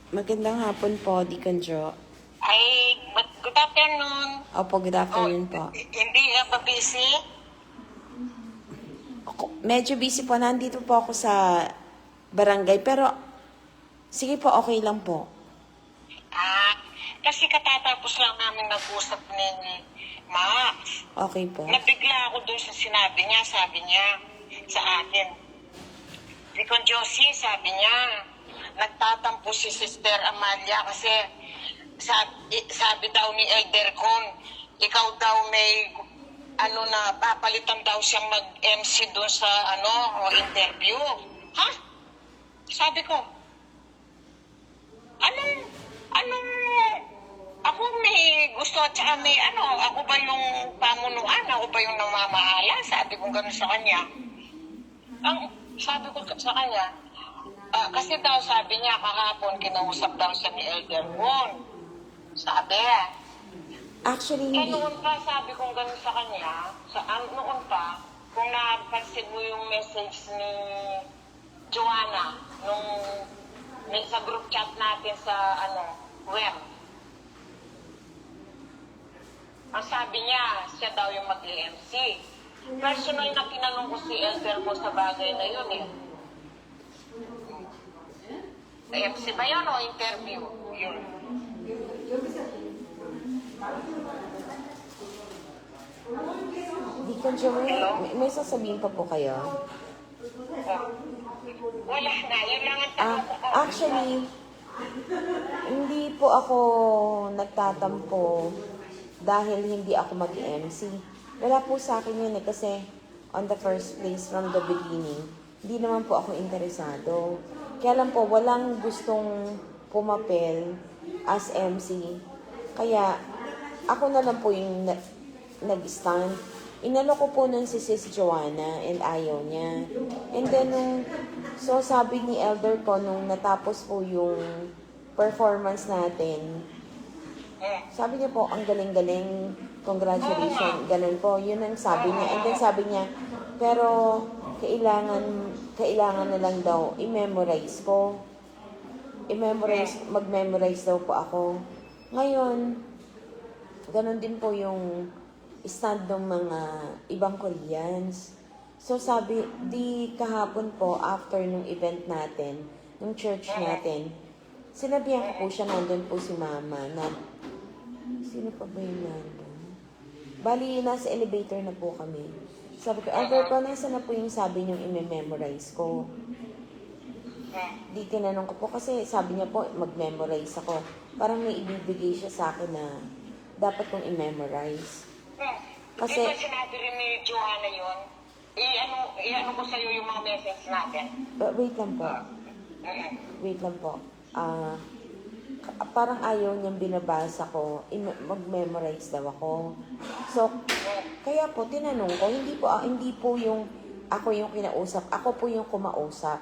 Magandang hapon po, Deacon Jo. Ay, good afternoon. Opo, good afternoon po. Hindi ka ba busy? Medyo busy po. Nandito po ako sa barangay. Pero, sige po, okay lang po. Kasi katatapos lang namin nag-usap ni Max. Okay po. Nabigla ako doon sa sinabi niya, sabi niya sa akin. Deacon Josie, sabi niya, nagtatampo si Sister Amalia kasi sabi daw ni Elder Con, ikaw daw may papalitan daw siyang mag-MC doon sa interview. Ha? Sabi ko, ako may gusto at saka may ako ba yung pamunuan, ako ba yung namamahala? Sabi ko gano'n sa kanya. Sabi ko sa kanya, kasi daw sabi niya kahapon, kinausap daw siya ni Elder Con. Sabi, Actually, hindi. noon pa sabi ko gano'n sa kanya, noon pa, kung napansin mo yung message ni Joanna, sa group chat natin sa web. Ang sabi niya, siya daw yung mag-MC. Personal na tinanong ko si Elder ko sa bagay na yun eh. MC ba yun o interview? Yun. Deacon Jo, may sasabihin pa po kayo? Wala na, yun lang ang tanong ko. Actually, hindi po ako nagtatampo dahil hindi ako mag-MC. Wala po sa akin yun kasi on the first place from the beginning, hindi naman po ako interesado. Kaya lang po, walang gustong pumapel as MC. Kaya, ako na lang po yung nag-stand. Inalo ko po nun si Sis Joanna and ayaw niya. And then, so sabi ni Elder ko, nung natapos po yung performance natin, sabi niya po, ang galing-galing, congratulations, ganun po. Yun ang sabi niya. And then sabi niya, pero kailangan na lang daw i-memorize ko. Mag-memorize daw po ako. Ngayon, ganun din po yung stand ng mga ibang Koreans. So sabi, di kahapon po, after nung event natin, nung church natin, sinabihan ko po siya, nandun po si Mama, na, sino pa ba yung nandun? Bali, nasa elevator na po kami. Sabi ko, Elder ko, nasa na po yung sabi niyong i-memorize ko? Di tinanong ko po, kasi sabi niya po, mag-memorize ako. Parang may ibibigay siya sa akin na dapat kong i-memorize. Kasi, di ba sinabi rin ni Joanna yun? I-ano ko sa'yo yung mga message natin. Wait lang po. Wait lang po. Parang ayaw niyang binabasa ko, mag-memorize daw ako. So, kaya po, tinanong ko, hindi po yung ako yung kinausap, ako po yung kumausap.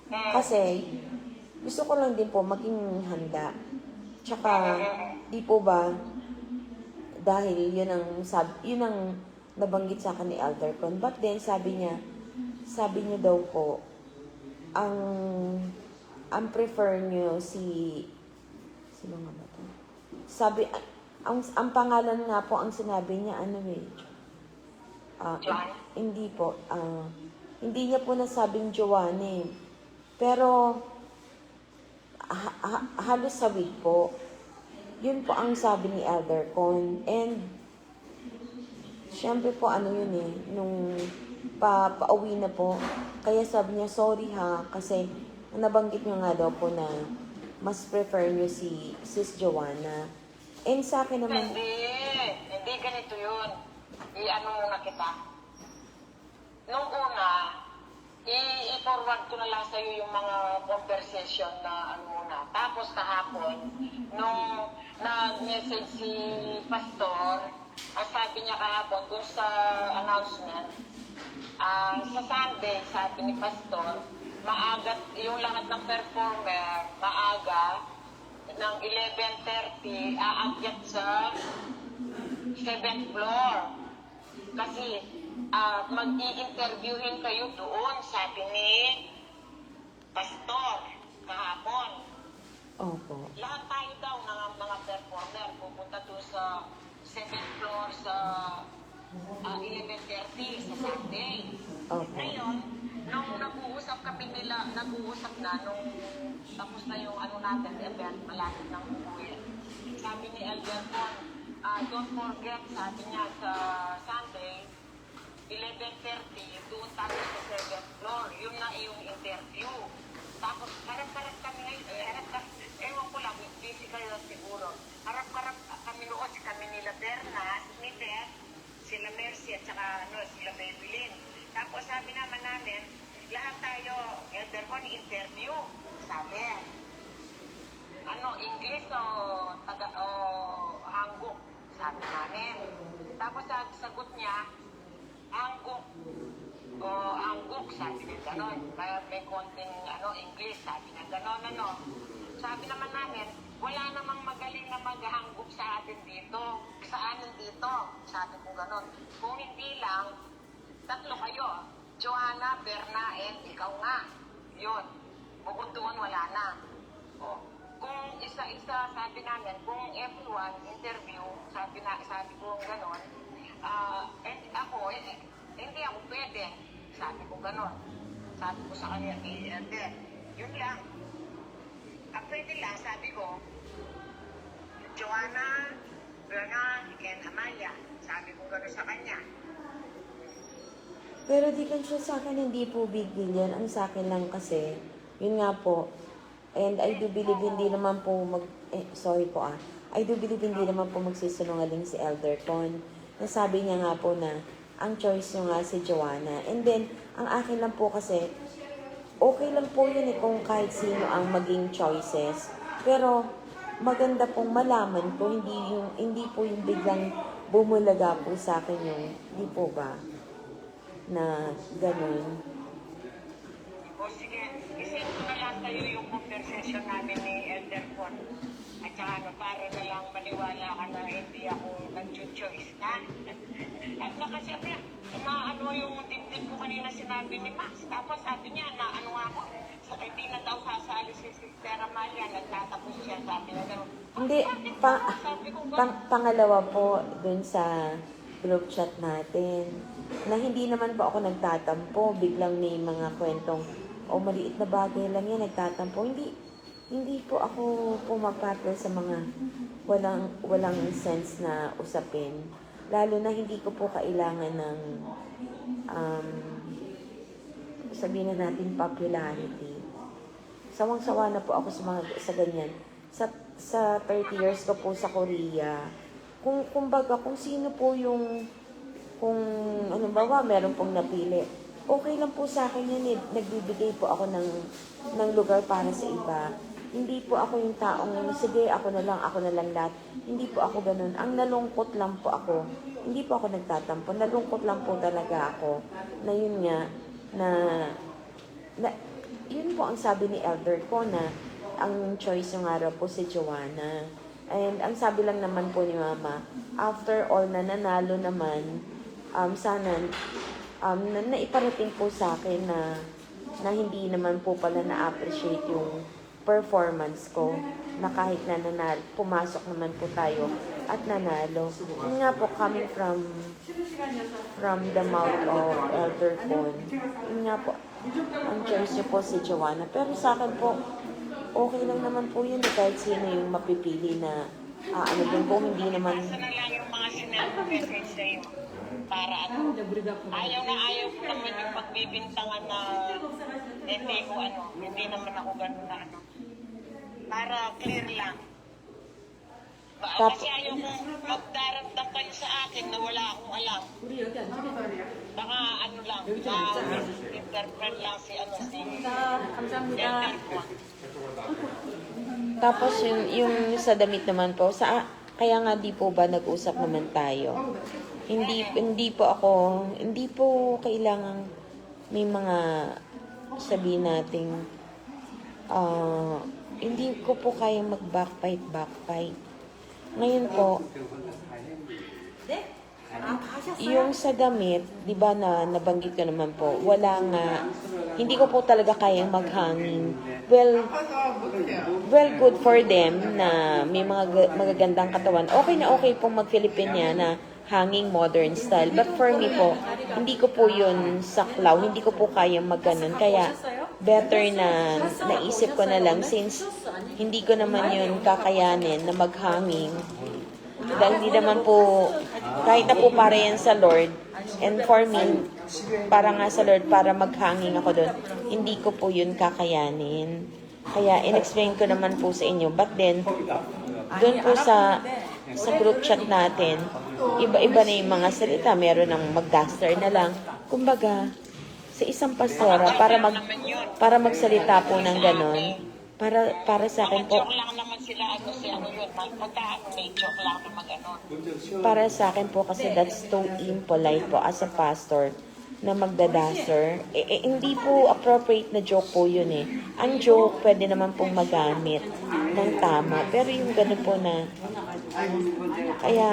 Kasi, gusto ko lang din po maging handa. Tsaka, di po ba, dahil yun ang nabanggit sa akin ni Elder Con. But then, sabi niya daw po, ang prefer niyo sino nga ba to? Sabi, ang pangalan nga po, ang sinabi niya, hindi po, hindi niya po nasabing Joanne. Pero, halos sabi po, yun po ang sabi ni Elder Con. And, syempre po, yun nung pauwi na po, kaya sabi niya, sorry ha, kasi nabanggit niyo nga daw po na mas prefer niyo si Sis Joanna. And sa akin naman... Hindi ganito yun. I-ano muna kita. Nung una, i-forward ko na lang sa'yo yung mga conversation na muna. Tapos kahapon, nung nag-message si Pastor, ang sabi niya kahapon dun sa announcement, sa Sunday, sabi ni Pastor, maaga, yung lahat ng performer, maaga, ng 11:30, aakyat sa 7th floor. Kasi, mag-i-interviewin kayo doon, sabi ni Pastor, kahapon. Opo. Lahat tayo daw ng mga performer pupunta doon sa 7th floor sa 11:30 sa Sunday. Opo. Ngayon, nung nag-uusap na nung tapos na yung ano natin, event, malapit ng umuwi. Sabi ni Elder Con, don't forget, sabi niya sa Sunday, 11:30, doon tayo sa 7th floor. Yun na yung interview. Tapos, harap-harap kami ngayon, ewan ko lang, busy kayo siguro. Harap-harap kami noon, kami nila Berna, ni Beth, sila Mercy, at saka sila Maybelline. Tapos sabi naman namin, lahat tayo, Elder Con, interview. Sabi, English o Hanguk, sabi namin. Tapos sagot niya, Hanguk o Hanguk, sabi niya gano'n. Kaya may konting English, sabi niya gano'n. Sabi naman namin, wala namang magaling na maghanggup sa atin dito. Sa amin dito, sabi ko gano'n. Kung hindi lang, 3 kayo. Joanna, Berna, and ikaw nga. Yun. Bukod doon, wala na. O, kung isa-isa, sabi namin, kung everyone interview, sabi ko gano'n, and ako, hindi ako pwede. Sabi ko gano'n. Sabi ko sa kanya, yun lang. Pwede lang, sabi ko, Joanna, Berna, and Amalia. Sabi ko gano'n sa kanya. Pero di kan siya sa akin, hindi po big deal yan. Ang sa akin lang kasi, yun nga po, and I do believe hindi naman po I do believe hindi naman po magsisinungaling si Elder Con. Nasabi niya nga po na, ang choice niyo nga si Joanna. And then, ang akin lang po kasi, okay lang po yun kung kahit sino ang maging choices. Pero, maganda pong malaman po, hindi po yung biglang bumulaga po sa akin yung, di po ba? Na ganun. O sige, isend ko na lang sa'yo yung conversation namin ni Elder Con. At saka para na lang maniwala ka na hindi ako nag-choice na. At nakasiyempre, yung dibdib ko kanina sinabi ni Max. Tapos sabi niya na ako, hindi na daw sasali si Sister Amalia, nagtatapos siya, sabi niya gano'n. Hindi, pangalawa po dun sa group chat natin, na hindi naman po ako nagtatampo, biglang may mga kwentong, maliit na bagay lang yan, nagtatampo. Hindi po ako pumapatol sa mga walang sense na usapin. Lalo na hindi ko po kailangan ng, sabihin na natin, popularity. Sawang-sawa na po ako sa ganyan. Sa 30 years ko po sa Korea, kung sino po yung, meron pong napili, okay lang po sa akin yan. Nagbibigay po ako ng lugar para sa iba. Hindi po ako yung taong, sige, ako na lang lahat. Hindi po ako ganun. Ang nalungkot lang po ako, hindi po ako nagtatampo. Nalungkot lang po talaga ako na yun nga, na yun po ang sabi ni Elder ko na ang choice yung araw po si Joanna. And ang sabi lang naman po ni Mama, after all na nanalo naman, sana naiparating po sa akin na hindi naman po pala na-appreciate yung performance ko, na kahit na pumasok naman po tayo at nanalo. Yun nga po, coming from the mouth of Elder Con, yun nga po, ang choice niyo po si Joanna. Pero sa akin po, okay lang naman po yun kahit sino yung mapipili na din po, hindi naman. Basta na lang yung mga sinag-message sa'yo. Para ayaw ko naman yung pagbibintangan na hindi naman ako ganun na para clear lang. Kasi ayaw kong magdaramdam kayo sa akin na wala akong alam. Baka misinterpret lang si Elder Con. Tapos yung sa damit naman po, kaya nga di po ba nag-usap naman tayo. Hindi po kailangang may mga sabihin nating hindi ko po kayang mag-backfight. Ngayon po, Yung sa damit, di ba na nabanggit ko naman po, wala nga, hindi ko po talaga kayang maghangin. Well, good for them na may mga magagandang katawan. Okay na okay pong mag-Filipina na hanging modern style. But for me po, hindi ko po yun saklaw, hindi ko po kayang magganon. Kaya, better na naisip ko na lang since hindi ko naman yun kakayanin na maghanging. Dahil hindi naman po, kahit na po para yan sa Lord, and for me, para nga sa Lord, para maghanging ako doon, hindi ko po yun kakayanin. Kaya, in-explain ko naman po sa inyo. But then, doon po sa group chat natin, iba-iba na yung mga salita. Meron ng mag-duster na lang. Kumbaga, sa isang pastora, para magsalita po ng ganon, para sa akin po, Joke lang naman sila, ano yun, may joke lang naman ganon. para sa akin po kasi that's too impolite po as a pastor na magdadaster. Hindi po appropriate na joke po yun eh. Ang joke, pwede naman pong magamit ng tama. Pero yung ganun po na, kaya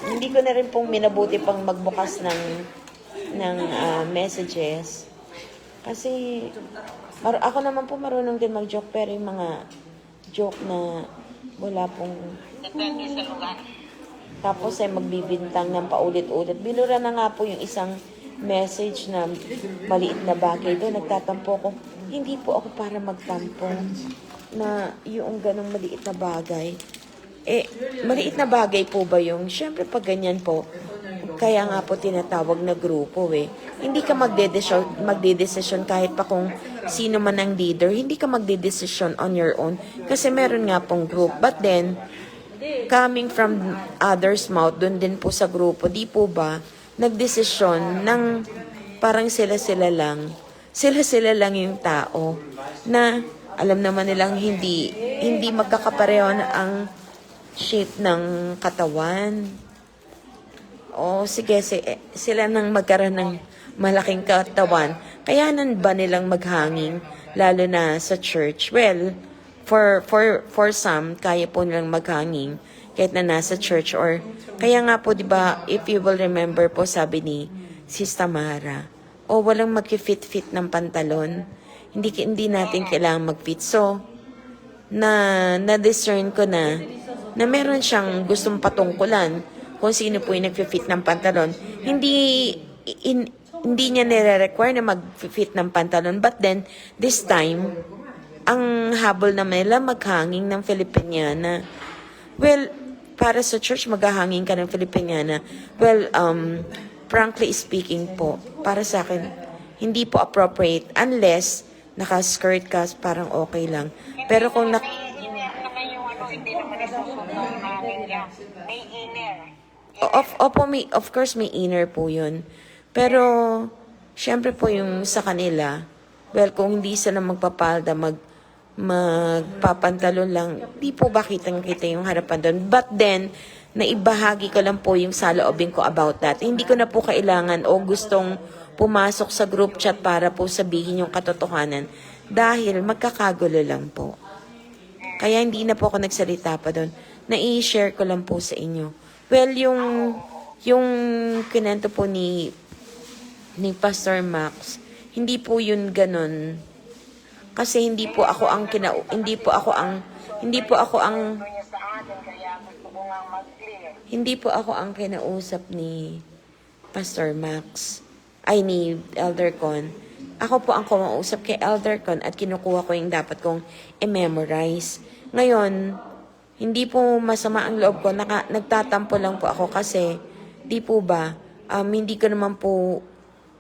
hindi ko na rin pong minabuti pang magbukas ng messages. Kasi, ako naman po marunong din mag-joke, pero yung mga joke na wala pong... Depende sa lugar. Tapos ay magbibintang ng paulit-ulit. Binura na nga po yung isang message na maliit na bagay doon. Nagtatampo ko. Hindi po ako para magtampo na yung ganong maliit na bagay. Maliit na bagay po ba yung... Siyempre pag ganyan po, kaya nga po tinatawag na grupo eh. Hindi ka magdedesisyon kahit pa kung sino man ang leader. Hindi ka magdedesisyon on your own. Kasi meron nga pong group. But then, coming from others' mouth, doon din po sa grupo, di po ba, nagdesisyon ng parang sila-sila lang yung tao na alam naman nilang hindi magkakapareho na ang shape ng katawan. O sige, sila nang magkaroon ng malaking katawan. Kayanan ba nilang maghanging lalo na sa church? Well, for some, kaya po nilang maghanging kahit na nasa church or kaya nga po 'di ba, if you will remember po sabi ni Sis Tamara, walang mag-fit ng pantalon. Hindi natin kailangan mag-fit. So, na-discern ko na meron siyang gustong patungkulan kung sino po yung nag-fit ng pantalon. Hindi niya nire-require na mag-fit ng pantalon. But then, this time, ang habol naman nila maghanging ng Filipiniana. Well, para sa church, maghahanging ka ng Filipiniana. Well, frankly speaking po, para sa akin, hindi po appropriate unless naka-skirt ka, parang okay lang. Pero kung May inner naman yung hindi naman isusunod ang hangin niya. May inner. of course, may inner po yun. Pero, syempre po yung sa kanila, well, kung hindi sila magpapalda, magpapantalon lang, di po ba kitang-kita yung harapan doon. But then, naibahagi ko lang po yung saloobin ko about that. Hindi ko na po kailangan o gustong pumasok sa group chat para po sabihin yung katotohanan dahil magkakagulo lang po. Kaya hindi na po ako nagsalita pa doon. Na-i-share ko lang po sa inyo. Well, yung kinento po ni Pastor Max, hindi po yun ganun. Kasi hindi po ako ang kinausap ni Pastor Max ay ni Elder Con. Ako po ang kumausap kay Elder Con at kinukuha ko yung dapat kong i-memorize. Ngayon, hindi po masama ang loob ko. Nagtatampo lang po ako kasi di po ba, hindi ko naman po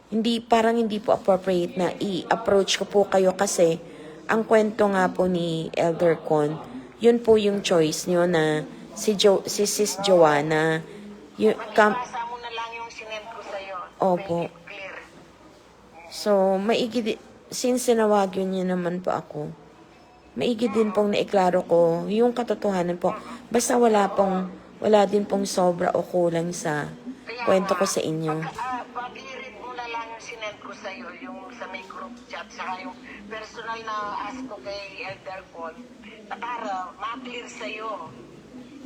hindi po appropriate na i-approach ko po kayo kasi ang kwento nga po ni Elder Con, yun po yung choice nyo na si Sis Joanna. Basa mo na lang yung sinend ko sa'yo. Opo. Make it clear. So, since sinawagyo niyo naman po ako, maigi din pong naiklaro ko yung katotohanan po. Basta wala din pong sobra o kulang sa kwento ko sa inyo. Pag-i-read mo na lang yung sinend ko sa'yo, yung sa may group chat, saka yung personal na ask ko kay Elder Con, na para ma-clear sa'yo.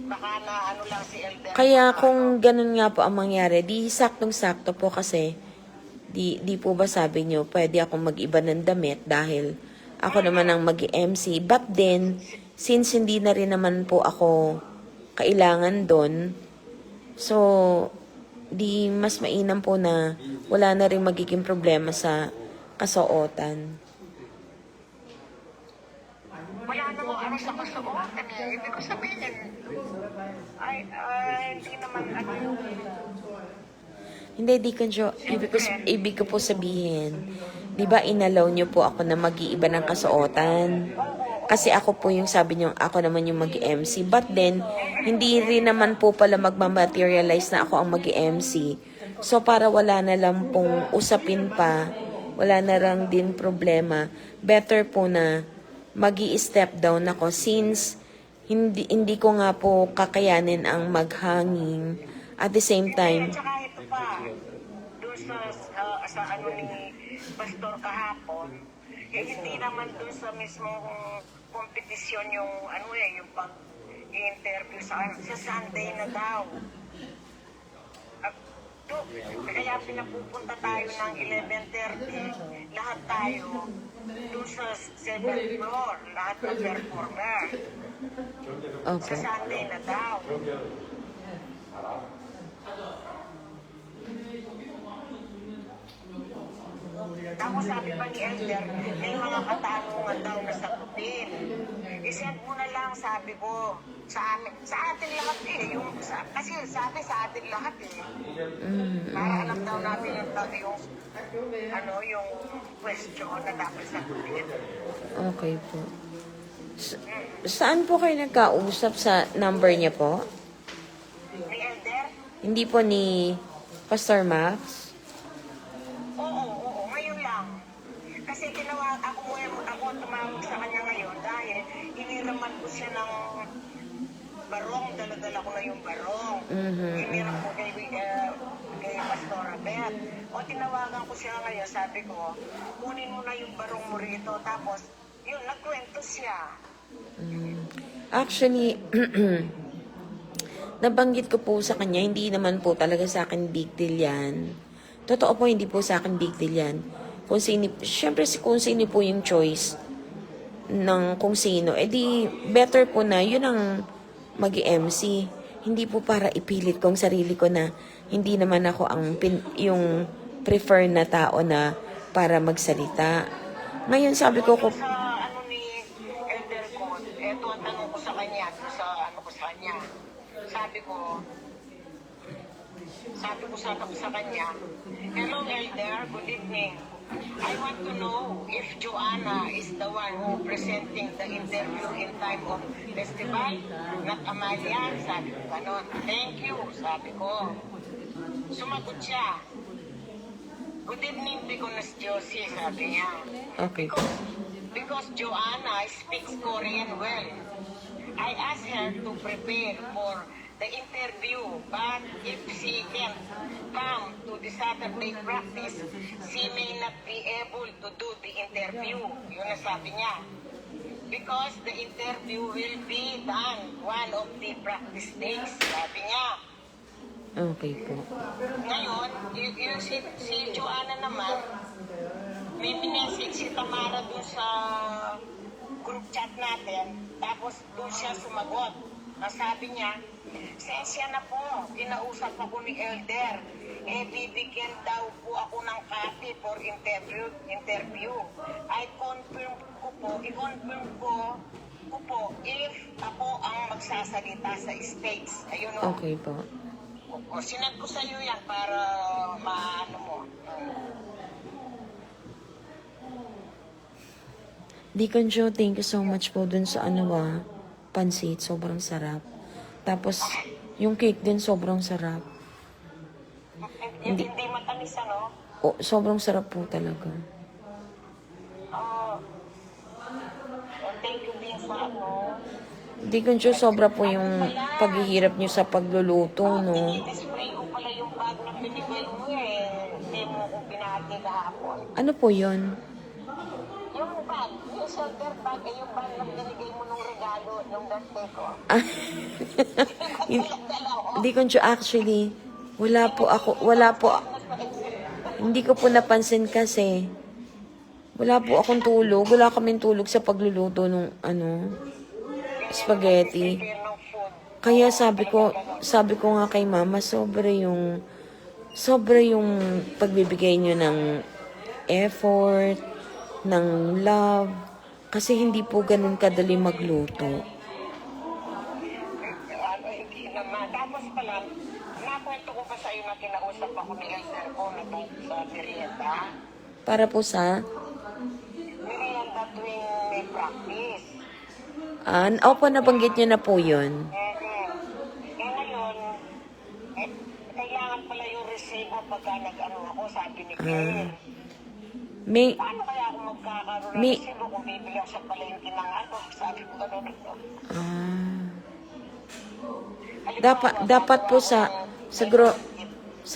Baka na ano lang si Elder. Kaya kung ganun nga po ang mangyari, di saktong-sakto po kasi di po ba sabi nyo, pwede akong mag-iba ng damit dahil ako naman ang mag-MC. But then, since hindi na rin naman po ako kailangan doon, so, di mas mainam po na wala na rin magiging problema sa kasuotan. Wala namang ano sa kasuotan eh. Ibig ko sabihin, ay, hindi naman ano yung Hindi, Deacon Joe. Ibig ko po sabihin, di ba inalaw niyo po ako na mag-iiba ng kasuotan? Kasi ako po yung sabi niyo, ako naman yung mag-MC. But then, hindi rin naman po pala magmamaterialize na ako ang mag-MC. So, para wala na lang pong usapin pa, wala na lang din problema, better po na mag-i-step down ako since hindi ko nga po kakayanin ang maghanging at the same time. At saka ito pa, doon sa ano ni Pastor kahapon, hindi naman doon sa mismong kompetisyon yung ano yung pag-interview sa Sunday na daw. At kaya pinapupunta tayo ng 11:30, lahat tayo doon sa 7th floor, lahat ng performer. Sa Okay. Sunday na daw. Tapos sabi pa ni Elder, may mga katanungan daw na sagutin. I-send mo na lang, sabi ko, sa atin lahat eh. Kasi sabi sa atin lahat eh. Para alam daw natin yung question na dapat sagutin. Okay po. Saan po kayo nagkausap? Sa number niya po? Ni Elder? Hindi po ni Pastor Max? Oo, ngayon lang. Kasi ako tumawag sa kanya ngayon dahil hiniraman ko siya ng barong, dala-dala ko na yung barong. Hiniram ko kay Pastor Abet. O tinawagan ko siya ngayon, sabi ko, kunin mo na yung barong mo rito. Tapos, yun, nagkwento siya. Actually, nabanggit ko po sa kanya, hindi naman po talaga sa akin big deal yan. Totoo po, hindi po sa akin big deal yan. Siyempre, kung sino po yung choice ng kung sino, edi better po na yun ang mag-MC. Hindi po para ipilit kong sarili ko na hindi naman ako yung prefer na tao na para magsalita. Ngayon, sabi ko, Sa ano ni Elder ko, eto ang tanong ko sa kanya, sa ano ko sa kanya. Sabi ko sa kanya, hello Elder, good evening. I want to know if Joanna is the one who presenting the interview in time of festival, not Amalia. Sabi ko ganon. Thank you, sabi ko. Sumagot siya. Good evening, Deaconess Josie, sabi niya. okay. Because Joanna speaks Korean well. I asked her to prepare for the interview, but if she can't come to the Saturday practice, she may not be able to do the interview. Yun ang sabi niya. Because the interview will be done one of the practice days, sabi niya. Okay po. Ngayon, si Joanna naman, may minessage si Tamara doon sa group chat natin, tapos doon siya sumagot. Ang sabi niya, sensya na po, kinausap ako ni Elder, bibigyan daw po ako ng copy for interview. I-confirm ko po if ako ang magsasalita sa stage. Ayun o. Okay po. O, sinad ko sa iyo yan para maano mo. Deacon Joe, thank you so much po dun sa pansit. Sobrang sarap. Tapos, yung cake din sobrang sarap. Hindi matamis ano? Sobrang sarap po talaga. Thank you din sa ano. Deacon Joe, sobra po yung paghihirap nyo sa pagluluto, no? Display ko pala yung bag na pinigay mo Hindi mo ko pinahati kahapon. Ano po yun? Yung bag bag. Yung shoulder bag, eh, yung bag na binigay mo nung regalo, nung birthday ko. Hindi ko actually, hindi ko po napansin kasi, wala po akong tulog, wala kaming tulog sa pagluluto ng spaghetti. Prepare ng food. Kaya sabi ko nga kay mama, sobra yung pagbibigay nyo ng effort, ng love, kasi hindi po ganun kadali magluto. Hindi naman. Tapos pala, nakwento ko pa sa'yo na kinausap ako ni Elder ko na sa merienda. Para po sa, Merienda tuwing may practice. opo, nabanggit nyo na po yun. Ngayon, kailangan pala yung resibo pagka nag-ano ako, sabi ni Claire. May, Paano kaya ako magkakaroon ng resibo kung bibili ako sa palengke ng ano? Sabi ko gano'n ito. dapat po sa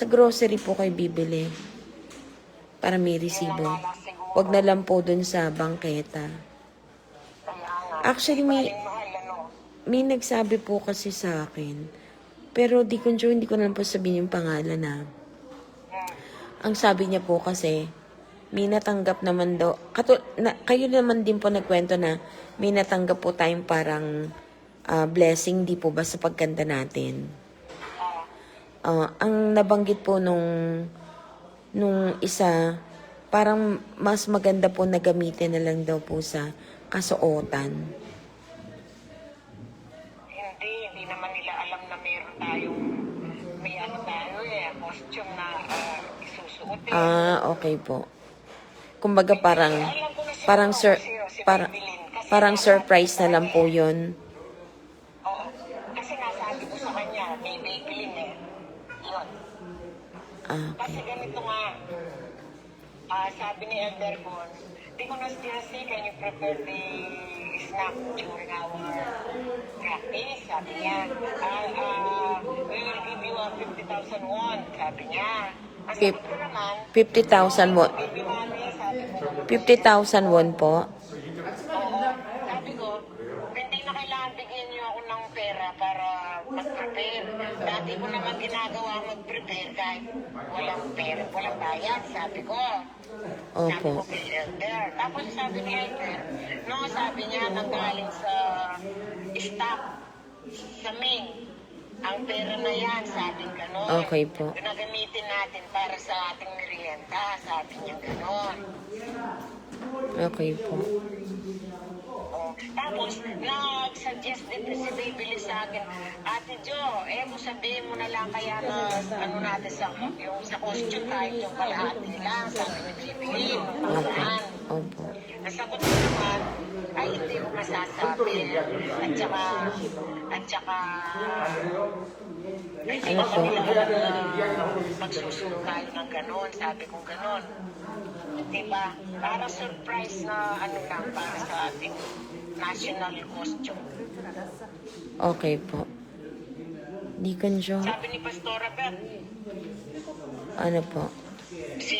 grocery po kayo bibili. Para may resibo. Wag na lang po dun sa bangketa. Actually, may nagsabi po kasi sa akin. Pero hindi ko na lang po sabihin yung pangalan na. Ang sabi niya po kasi, may natanggap naman daw. Kayo naman din po nagkwento na may natanggap po tayong parang blessing, di po ba, sa pagkanta natin. Ang nabanggit po nung isa, parang mas maganda po na gamitin na lang daw po sa kasuotan. Hindi naman nila alam na meron tayong, may ano tayo costume na isusuotin. Okay po. Kumbaga parang surprise na lang po yun. Oo. Kasi nasabi ko sa kanya, may Maybelline Yun. Kasi Okay. ganito nga, sabi ni Elder Con, di ko na say, can you prepare the snack during our practice? Sabi niya, we will give you 50,000 won, sabi niya. Ang sabi ko naman, 50,000 won. baby mommy, sabi ko, 50,000 won po. oo. Sabi ko, hindi na kailangan bigyan niyo ako ng pera para mag-prepare. Dati ko naman ginagawa mag-prepare kahit walang pera, walang bayad, sabi ko. Sabi ko Opo. kay Elder. Tapos sabi ni Elder, no, sabi niya, nanggaling sa stock, sa main. Ang pera na yan, sabi gano'n. Okay po. Ginagamitin natin para sa ating merienda, sabi niya gano'n. Okay po. Oh. Tapos, nag-suggest din si Baby sa akin, Ate Jo, mo sabihin mo na lang kaya na ano natin sa costume kahit yung kalahati lang, sabi ni Baby, Opo. Opo. nasagot ko naman, ay hindi ko masasabi. At saka, hindi ko magsusunod tayo ng ganon, sabi ko ganon. Diba? Para surprise na ano lang para sa ating national costume. Okay po. Deacon Joe, Sabi ni Pastora Beth, ano po? si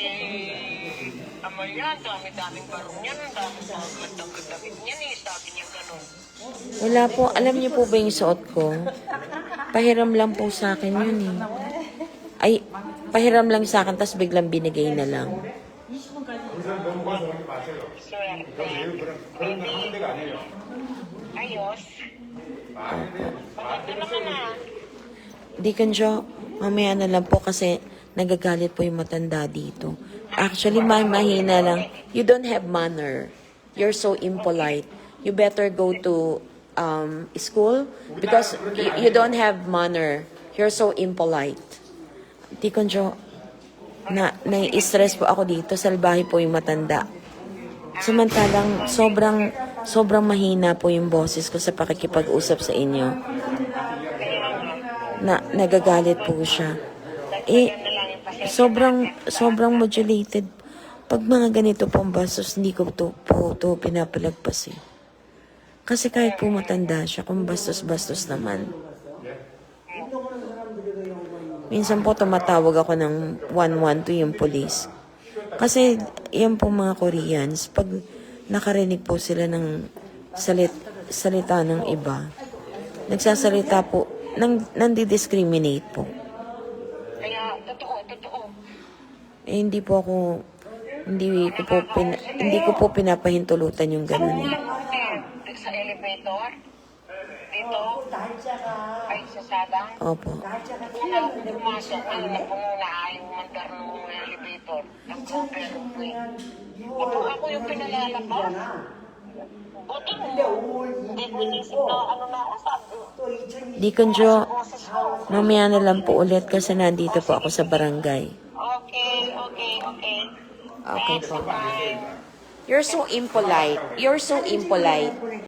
Amalia, dami-daming barong yan, dami-daming damit niyan sabi niya ganon. Wala po. Alam niyo po ba yung suot ko? Pahiram lang po sa akin yun eh. Ay, pahiram lang sa akin tapos biglang binigay na lang. Swerte. Maybe, ayos. Opo. Maganda naman Deacon Joe, mamaya na lang po kasi nagagalit po yung matanda dito. Actually, mahina lang. You don't have manner. You're so impolite. You better go to school because you don't have manner. You're so impolite. Deacon Joe, nai-stress po ako dito. Salbahe po yung matanda. Samantalang sobrang mahina po yung boses ko sa pakikipag-usap sa inyo. Nagagalit po siya. Sobrang modulated. Pag mga ganito pong bastos, hindi ko to pinapalagpas eh. Kasi kahit po matanda siya, kung bastos-bastos naman. Minsan po tumatawag ako ng 112 yung police. Kasi yan po mga Koreans, pag nakarinig po sila ng salita ng iba. Nagsasalita po, nandi-discriminate po. Kaya, totoo. Hindi ko po pinapahintulutan yung ganun eh. Sa elevator, dito, ay sa sadang. Opo. Una ako pumasok, nagpumuna yung mandar ng elevator. Ang pero ako yung pinalalabas. Buti mo. Hindi ko inisip na na ako sabi. Deacon Joe, mamaya na lang po ulit kasi nandito po ako sa barangay. Okay. Okay po. Bye. You're so impolite.